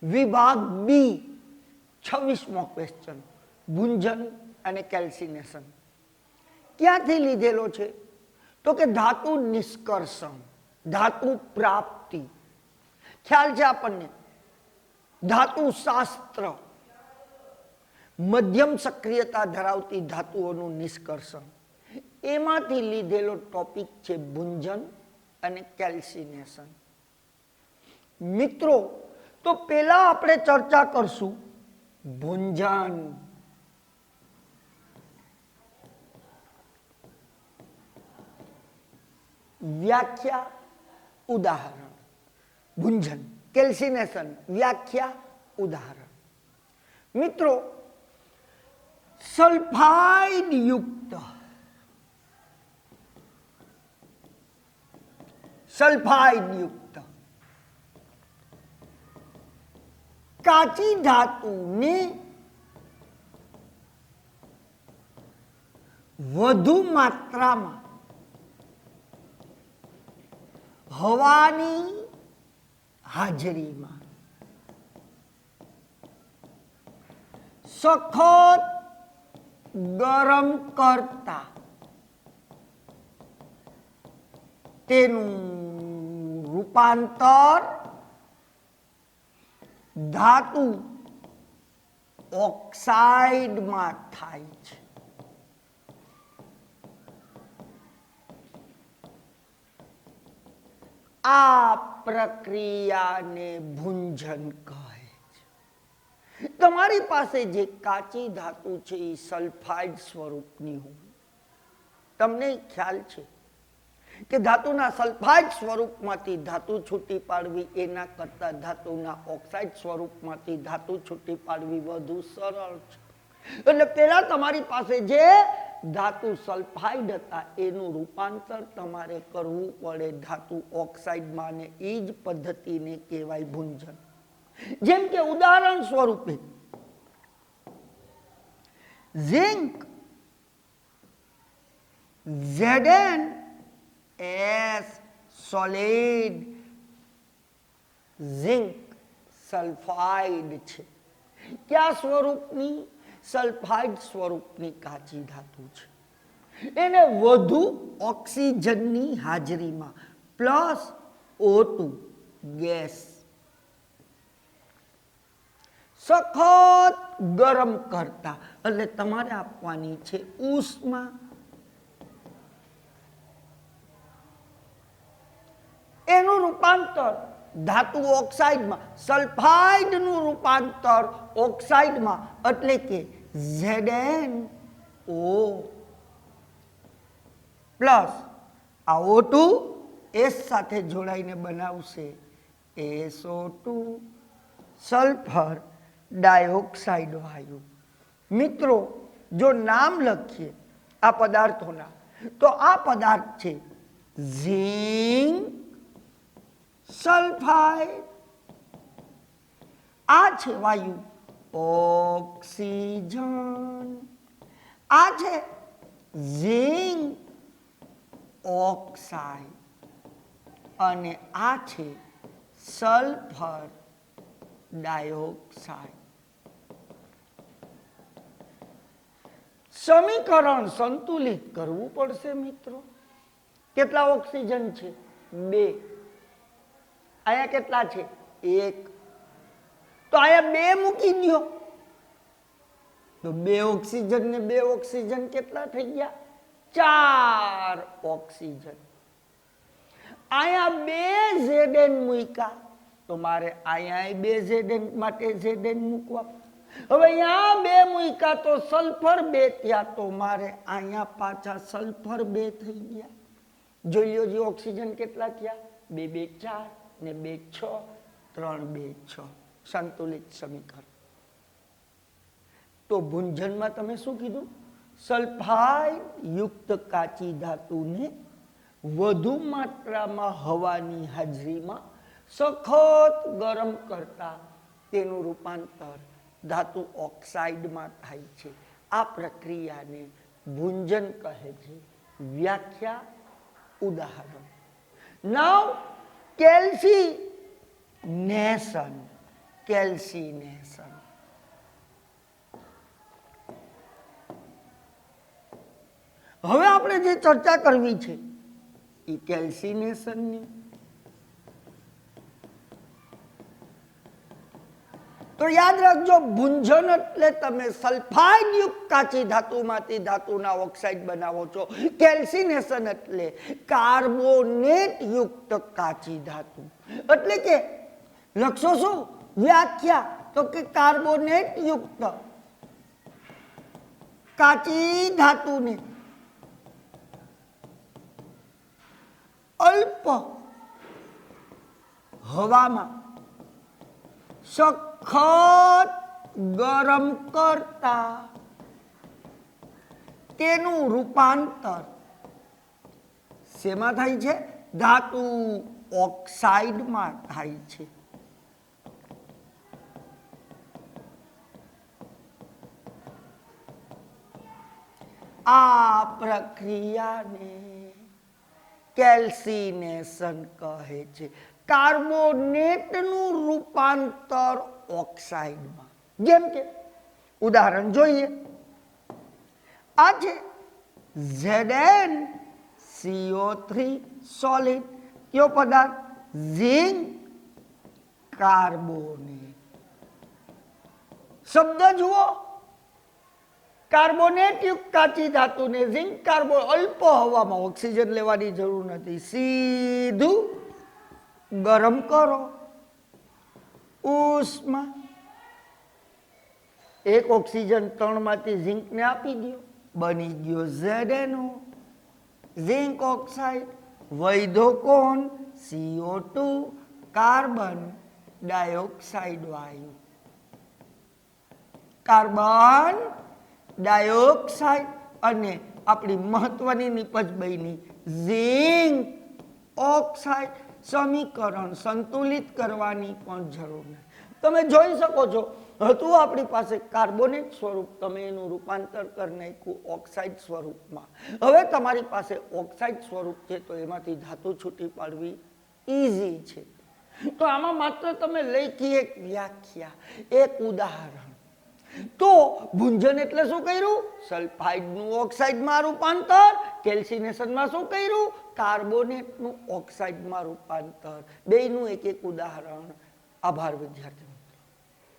વિભાગ બી 26મો ક્વેશ્ચન, ભુંજન અને કેલ્સિનેશન ક્યાંથી લીધેલો છે? તો કે ધાતુ નિષ્કર્ષણ, ધાતુ પ્રાપ્તિ. ખ્યાલ છે આપણને? ધાતુ શાસ્ત્ર, મધ્યમ સક્રિયતા ધરાવતી ધાતુઓનું નિષ્કર્ષણ, એમાંથી લીધેલો ટોપિક છે ભુંજન અને કેલ્સિનેશન. મિત્રો, તો પેલા આપણે ચર્ચા કરશું ભુંજન. વ્યાખ્યા, ઉદાહરણ. ભુંજન, કેલ્સિનેશન, વ્યાખ્યા, ઉદાહરણ. મિત્રો, સલ્ફાઇડ યુક્ત, સલ્ફાઇડ યુક્ત કાચી ધાતુને વધુ માત્રામાં હવાની હાજરીમાં સખત ગરમ કરતા તેનું રૂપાંતર ધાતુ ઓક્સાઇડમાં થાય છે. આ પ્રક્રિયાને ભુંજન કહે છે. તમારી પાસે જે કાચી ધાતુ છે એ સલ્ફાઇડ સ્વરૂપની હોય. તમને ખ્યાલ છે કે ધાતુના સલ્ફાઇડ સ્વરૂપમાંથી ધાતુ છૂટી પાડવી એના કરતા ધાતુના ઓક્સાઇડ સ્વરૂપમાંથી ધાતુ છૂટી પાડવી વધુ સરળ છે. એટલે પેલા તમારી પાસે જે ધાતુ સલ્ફાઇડ હતા એનું રૂપાંતર તમારે કરવું પડે ધાતુ ઓક્સાઇડમાં, ને એ જ પદ્ધતિને કહેવાય ભુંજન. જેમ કે ઉદાહરણ સ્વરૂપે zinc Zn as solid zinc sulphide છે. કયા સ્વરૂપની? સલ્ફાઇડ સ્વરૂપની કાચી ધાતુ છે. એને વધુ ઓક્સિજનની હાજરીમાં પ્લસ O2 ગેસ સખત ગરમ કરતા, એટલે તમારે આપવાની છે ઉષ્મા. એનું રૂપાંતર ધાતુ ઓક્સાઇડમાં, સલ્ફાઇડનું રૂપાંતર ઓક્સાઇડમાં, એટલે કે ZnO પ્લસ આ O2 S સાથે જોડાઈને બનાવશે SO2 સલ્ફર ડાયોક્સાઇડ વાયુ. મિત્રો, જો નામ લખીએ આ પદાર્થોના તો આ પદાર્થ છે ઝિંક સલ્ફાઇડ, આ છે વાયુ ઓક્સિજન, આ છે ઝિંક ઓક્સાઇડ, અને આ છે સલ્ફર ડાયોક્સાઇડ. સમીકરણ સંતુલિત કરવું પડશે મિત્રો. કેટલા ઓક્સિજન છે? 2. અહીંયા કેટલા છે? 1. તો અહીંયા 2 મૂકી દો તો 2 ઓક્સિજન ને 2 ઓક્સિજન કેટલા થઈ ગયા? 4 ઓક્સિજન. અહીંયા 2 Zn મૂક્યા તો મારે અહીંયા 2 Zn માટે Zn મૂકવા. હવે અહીંયા 2 મૂક્યા તો સલ્ફર 2 થયા, તો મારે અહીંયા પાછા સલ્ફર 2 થઈ ગયા. જોઈ લો જે ઓક્સિજન કેટલા થયા? 2 2 4 ને 2 6, 3 2 6. સંતુલિત સમીકરણ. તો ભુંજનમાં તમે શું કીધું? સલ્ફાઇડ યુક્ત કાચી ધાતુને વધુ માત્રામાં હવાની હાજરીમાં સખત ગરમ કરતા તેનું રૂપાંતર ધાતુ ઓક્સાઇડમાં થાય છે. આ પ્રક્રિયાને ભુંજન કહે છે. વ્યાખ્યા, ઉદાહરણ. નાઉ કેલ્સિનેશન. કેલ્સિનેશન. હવે આપણે જે ચર્ચા કરવી છે એ કેલ્સિનેશનની. તો યાદ રાખજો, ભૂંજન એટલે તમે સલ્ફાઇડ યુક્ત કાચી ધાતુમાંથી ધાતુના ઓક્સાઇડ બનાવો છો. કેલ્સિનેશન એટલે કાર્બોનેટ યુક્ત કાચી ધાતુ. એટલે કે લખશો શું વ્યાખ્યા? તો કે કાર્બોનેટ યુક્ત કાચી ધાતુને અલ્પ હવામાં સખત ગરમ કરતા તેનું રૂપાંતર શેમાં થાય છે? ધાતુ ઓક્સાઇડમાં થાય છે. આ પ્રક્રિયાને કેલ્સિનેશન કહે છે. કાર્બોનેટનું રૂપાંતર ઓક્સાઇડમાં. જેમ કે ઉદાહરણ જોઈએ, આ છે ZnCO3 સોલિડ. કયો પદાર્થ? Zinc carbonate. શબ્દ જુઓ, કાર્બોનેટ યુક્ત કાચી ધાતુને ઝિંક કાર્બો અલ્પ હવામાં, ઓક્સિજન લેવાની જરૂર નથી, સીધું ગરમ કરો ઉષ્મા. એક ઓક્સિજન 3 માંથી ઝિંકને આપી દો, બની ગયો ZnO ઝિંક ઓક્સાઇડ. વૈધો કોણ? CO2 કાર્બન ડાયોક્સાઇડ વાયુ. કાર્બન ડાયોક્સાઇડ અને આપણી મહત્વની નિપજ બની ઝિંક ઓક્સાઇડ. સમીકરણ સંતુલિત કરવાની પણ જરૂર નથી. તમે જોઈ શકો છો, હતું આપણી પાસે કાર્બોનેટ સ્વરૂપ, તમે એનું રૂપાંતર કરી નાખ્યું ઓક્સાઇડ સ્વરૂપમાં. હવે તમારી પાસે ઓક્સાઇડ સ્વરૂપ છે, તો એમાંથી ધાતુ છૂટી પાડવી ઈઝી છે. તો આમાં માત્ર તમે લખી એક વ્યાખ્યા, એક ઉદાહરણ. તો ભૂંજન એટલે શું કર્યું? સલ્ફાઇડનું ઓક્સાઇડમાં રૂપાંતર. કેલ્સિનેશનમાં શું કર્યું? કાર્બોનેટનું ઓક્સાઇડમાં રૂપાંતર. બેયનું એક એક ઉદાહરણ. આભાર વિદ્યાર્થી.